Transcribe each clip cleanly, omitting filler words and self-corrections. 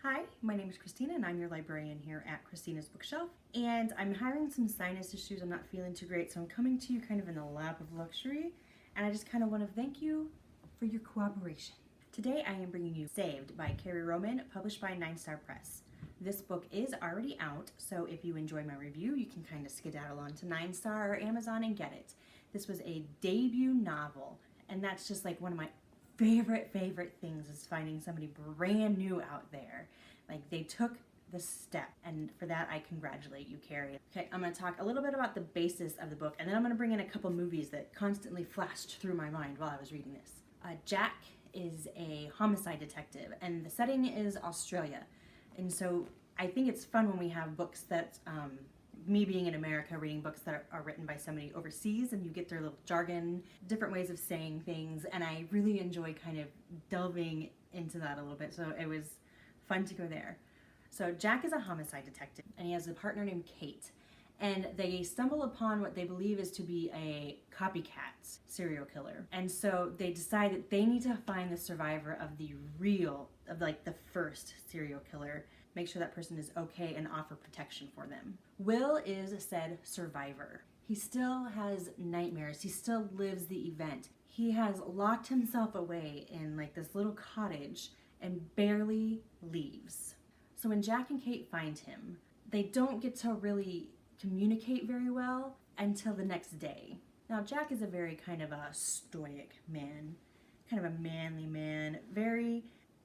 Hi, my name is Christina and I'm your librarian here at Christina's Bookshelf. And I'm having some sinus issues. I'm not feeling too great, so I'm coming to you kind of in the lap of luxury. And I just kind of want to thank you for your cooperation. Today I am bringing you Saved by Karrie Roman, published by 9 Star Press. This book is already out, so if you enjoy my review, you can kind of skedaddle onto 9 Star or Amazon and get it. This was a debut novel, and that's just like one of my favorite things is finding somebody brand new out there. Like, they took the step, and for that I congratulate you, Karrie. Okay, I'm going to talk a little bit about the basis of the book, and then I'm going to bring in a couple movies that constantly flashed through my mind while I was reading this. Jack is a homicide detective, and the setting is Australia. And so I think it's fun when we have books that, me being in America, reading books that are written by somebody overseas, and you get their little jargon, different ways of saying things, and I really enjoy kind of delving into that a little bit, so it was fun to go there. So Jack is a homicide detective, and he has a partner named Kate, and they stumble upon what they believe is to be a copycat serial killer. And so they decide that they need to find the survivor of the first serial killer, make sure that person is okay, and offer protection for them. Will is said survivor. He still has nightmares. He still lives the event. He has locked himself away in like this little cottage and barely leaves. So when Jack and Kate find him, they don't get to really communicate very well until the next day. Now, Jack is a very kind of a stoic man, kind of a manly man,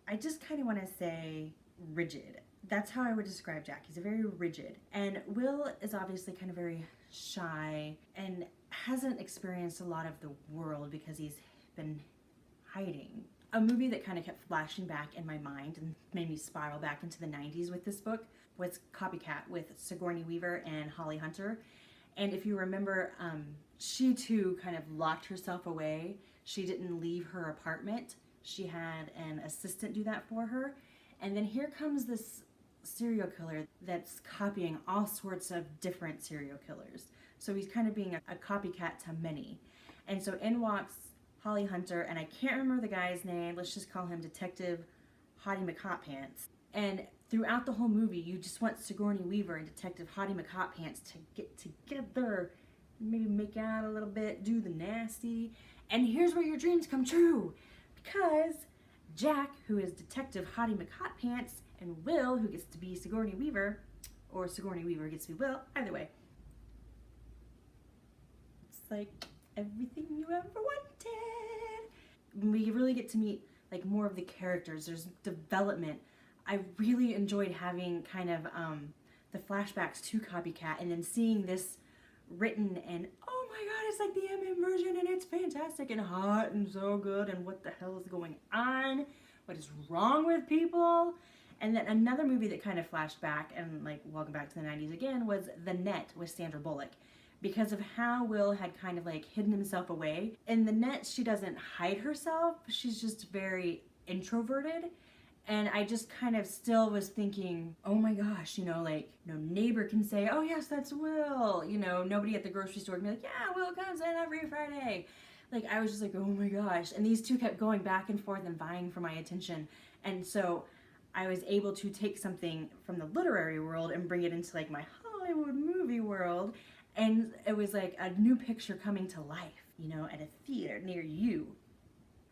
I just kind of want to say rigid. That's how I would describe Jack. He's a very rigid. And Will is obviously kind of very shy and hasn't experienced a lot of the world because he's been hiding. A movie that kind of kept flashing back in my mind and made me spiral back into the 90s with this book was Copycat with Sigourney Weaver and Holly Hunter. And if you remember, she too kind of locked herself away. She didn't leave her apartment. She had an assistant do that for her. And then here comes this serial killer that's copying all sorts of different serial killers. So he's kind of being a copycat to many. And so in walks Holly Hunter, and I can't remember the guy's name, let's just call him Detective Hottie McHotpants. And throughout the whole movie, you just want Sigourney Weaver and Detective Hottie McHotpants to get together, maybe make out a little bit, do the nasty. And here's where your dreams come true, because Jack, who is Detective Hottie McHotpants, and Will, who gets to be Sigourney Weaver, or Sigourney Weaver gets to be Will, either way. It's like everything you ever wanted. We really get to meet like more of the characters. There's development. I really enjoyed having kind of the flashbacks to Copycat, and then seeing this written, and oh my god, it's like the MM version, and it's fantastic and hot and so good, and what the hell is going on? What is wrong with people? And then another movie that kind of flashed back, and like welcome back to the 90s again, was The Net with Sandra Bullock. Because of how Will had kind of like hidden himself away. In The Net, she doesn't hide herself. She's just very introverted. And I just kind of still was thinking, oh my gosh, neighbor can say, oh yes, that's Will. Nobody at the grocery store can be like, yeah, Will comes in every Friday. Like, I was just like, oh my gosh. And these two kept going back and forth and vying for my attention. And so I was able to take something from the literary world and bring it into like my Hollywood movie world. And it was like a new picture coming to life, at a theater near you.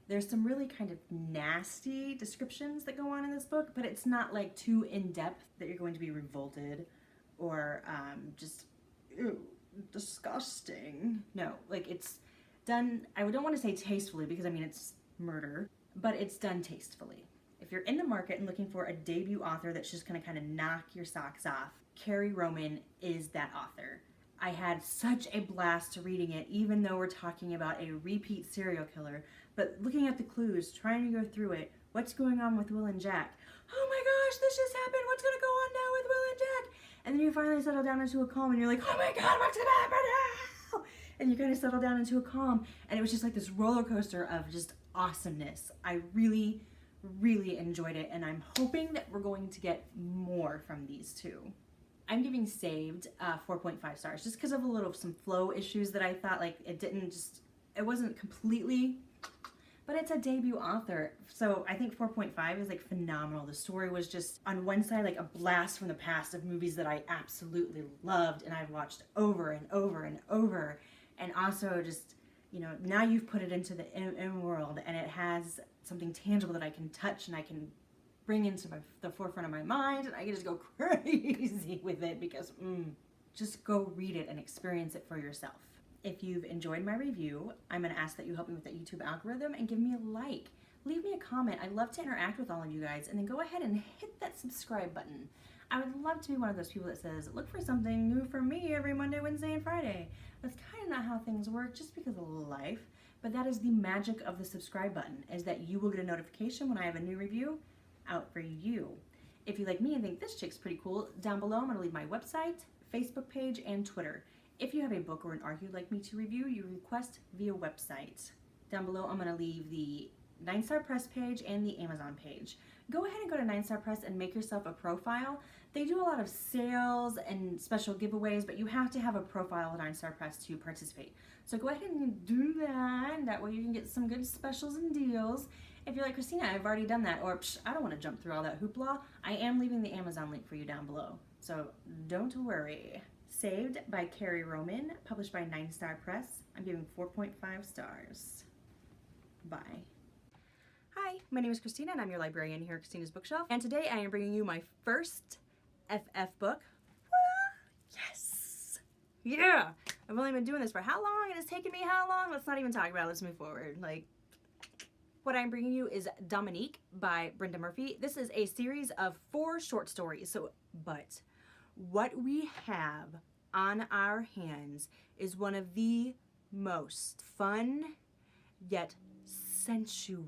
There's some really kind of nasty descriptions that go on in this book, but it's not like too in-depth that you're going to be revolted or just, ew, disgusting. No, like it's done, I don't want to say tastefully because it's murder, but it's done tastefully. If you're in the market and looking for a debut author that's just going to kind of knock your socks off, Karrie Roman is that author. I had such a blast reading it, even though we're talking about a repeat serial killer. But looking at the clues, trying to go through it, what's going on with Will and Jack? Oh my gosh, this just happened. What's going to go on now with Will and Jack? And then you finally settle down into a calm, and you're like, oh my god, what's going to happen now? And you kind of settle down into a calm, and it was just like this roller coaster of just awesomeness. I really enjoyed it, and I'm hoping that we're going to get more from these two. I'm giving Saved 4.5 stars just because of some flow issues that I thought like it wasn't completely, but it's a debut author. So I think 4.5 is like phenomenal. The story was just on one side like a blast from the past of movies that I absolutely loved and I've watched over and over and over. And also just, you know, now you've put it into the M world and it has something tangible that I can touch and I can bring into the forefront of my mind, and I can just go crazy with it because just go read it and experience it for yourself. If you've enjoyed my review, I'm going to ask that you help me with that YouTube algorithm and give me a like. Leave me a comment. I'd love to interact with all of you guys, and then go ahead and hit that subscribe button. I would love to be one of those people that says, look for something new from me every Monday, Wednesday, and Friday. That's kind of not how things work just because of life, but that is the magic of the subscribe button, is that you will get a notification when I have a new review out for you. If you like me and think this chick's pretty cool, down below I'm going to leave my website, Facebook page, and Twitter. If you have a book or an arc you'd like me to review, you request via website. Down below I'm going to leave the 9-Star Press page and the Amazon page. Go ahead and go to 9-Star Press and make yourself a profile. They do a lot of sales and special giveaways, but you have to have a profile at 9-Star Press to participate. So go ahead and do that. That way you can get some good specials and deals. If you're like, Christina, I've already done that, or I don't want to jump through all that hoopla, I am leaving the Amazon link for you down below. So don't worry. Saved by Karrie Roman, published by 9-Star Press. I'm giving 4.5 stars. Bye. Hi, my name is Christina and I'm your librarian here at Christina's Bookshelf. And today I am bringing you my first FF book. Yes! Yeah! I've only been doing this for how long? It has taken me how long? Let's not even talk about it. Let's move forward. What I'm bringing you is Dominique by Brenda Murphy. This is a series of 4 short stories. But what we have on our hands is one of the most fun yet sensual